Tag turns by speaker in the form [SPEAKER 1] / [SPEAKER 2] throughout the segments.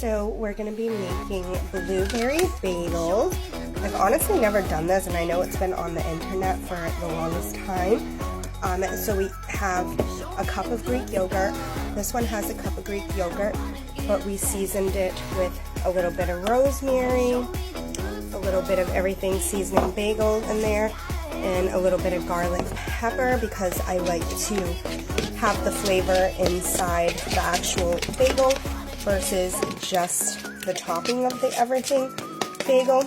[SPEAKER 1] So we're going to be making blueberry bagels. I've honestly never done this, and I know it's been on the internet for the longest time. So we have a cup of Greek yogurt. This one has a cup of Greek yogurt, but we seasoned it with a little bit of rosemary, a little bit of everything seasoning bagel in there, and a little bit of garlic pepper because I like to have the flavor inside the actual bagel versus just the topping of the everything bagel.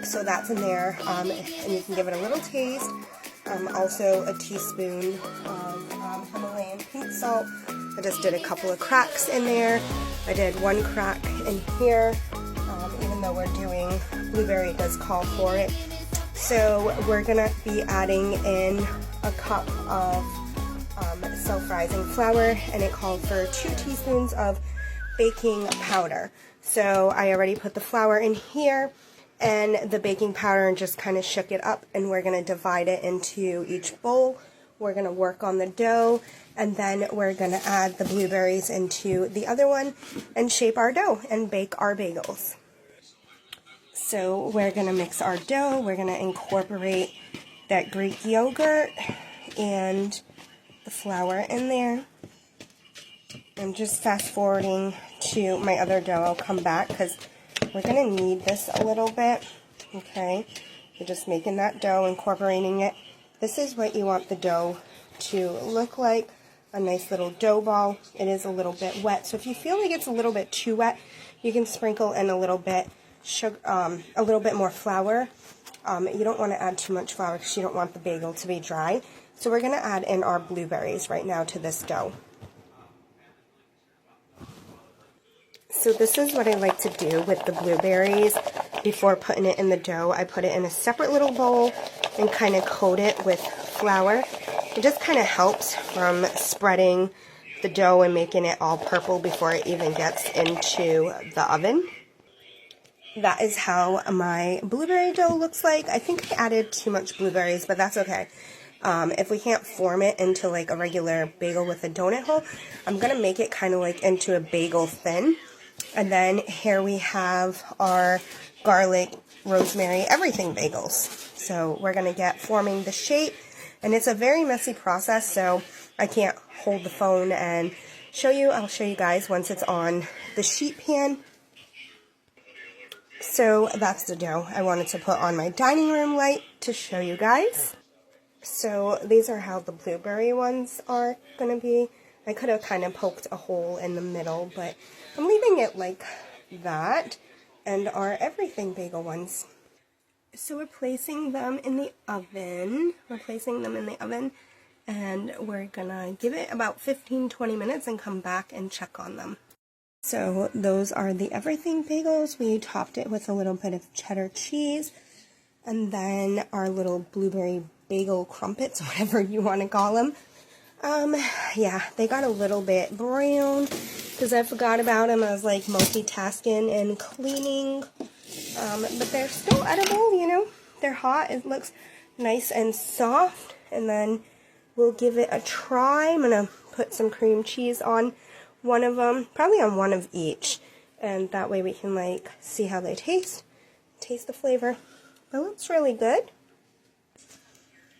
[SPEAKER 1] So that's in there, and you can give it a little taste. Also a teaspoon of Himalayan pink salt. I just did a couple of cracks in there. I did one crack in here, even though we're doing blueberry, it does call for it. So we're gonna be adding in a cup of self-rising flour, and it called for 2 teaspoons of baking powder. So I already put the flour in here and the baking powder and just kind of shook it up, and we're going to divide it into each bowl. We're going to work on the dough, and then we're going to add the blueberries into the other one and shape our dough and bake our bagels. So we're going to mix our dough. We're going to incorporate that Greek yogurt and the flour in there. I'm just fast forwarding to my other dough. I'll come back because we're going to knead this a little bit. Okay, you're just making that dough, incorporating it. This is what you want the dough to look like, a nice little dough ball. It is a little bit wet, so if you feel like it's a little bit too wet, you can sprinkle in a little bit sugar, a little bit more flour. You don't want to add too much flour because you don't want the bagel to be dry. So we're going to add in our blueberries right now to this dough. So this is what I like to do with the blueberries before putting it in the dough. I put it in a separate little bowl and kind of coat it with flour. It just kind of helps from spreading the dough and making it all purple before it even gets into the oven. That is how my blueberry dough looks like. I think I added too much blueberries, but that's okay. If we can't form it into like a regular bagel with a donut hole, I'm going to make it kind of like into a bagel thin. And then here we have our garlic, rosemary, everything bagels. So we're going to get forming the shape. And it's a very messy process, so I can't hold the phone and show you. I'll show you guys once it's on the sheet pan. So that's the dough I wanted to put on my dining room light to show you guys. So these are how the blueberry ones are going to be. I could have kind of poked a hole in the middle, but I'm leaving it like that. And our everything bagel ones. So we're placing them in the oven. And we're going to give it about 15-20 minutes and come back and check on them. So those are the everything bagels. We topped it with a little bit of cheddar cheese. And then our little blueberry bagel crumpets, whatever you want to call them. Yeah, they got a little bit brown because I forgot about them. I was like multitasking and cleaning. But they're still edible, you know. They're hot. It looks nice and soft. And then we'll give it a try. I'm going to put some cream cheese on one of them, probably on one of each. And that way we can like see how they taste the flavor. It looks really good.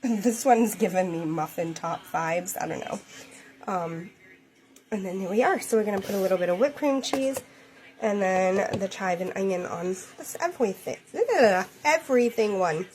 [SPEAKER 1] This one's giving me muffin top vibes. I don't know. And then here we are. So we're going to put a little bit of whipped cream cheese and then the chive and onion on this everything one.